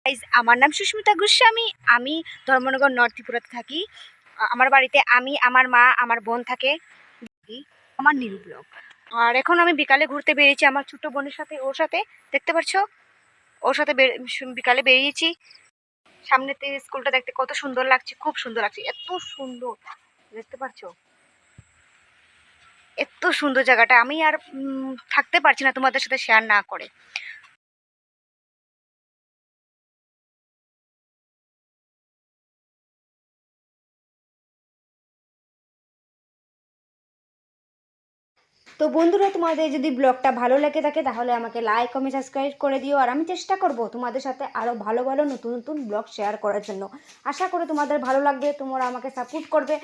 Guys, আমার নাম সুস্মিতা গোস্বামী। আমি ধর্মনগর নর্থ ত্রিপুরাতে থাকি। আমার বাড়িতে আমি, আমার মা, আমার বোন থাকে। আমার নিউ ব্লগ। আর এখন আমি বিকালে ঘুরতে বেরিয়েছি আমার ছোট বোনের সাথে, ওর সাথে। দেখতে পাচ্ছ, ওর সাথে বিকালে বেরিয়েছি। সামনেতে স্কুলটা দেখতে কত সুন্দর লাগছে, খুব সুন্দর লাগছে, এত সুন্দর। দেখতে পাচ্ছ, এত সুন্দর জায়গাটা, আমি আর থাকতে পারছি না তোমাদের সাথে শেয়ার না করে। তো বন্ধুরা, তোমাদের যদি ব্লগটা ভালো লেগে থাকে তাহলে আমাকে লাইক কমেন্ট সাবস্ক্রাইব করে দিও। আর আমি চেষ্টা করব তোমাদের সাথে আরও ভালো ভালো নতুন নতুন ব্লগ শেয়ার করার জন্য। আশা করি তোমাদের ভালো লাগবে, তোমরা আমাকে সাপোর্ট করবে।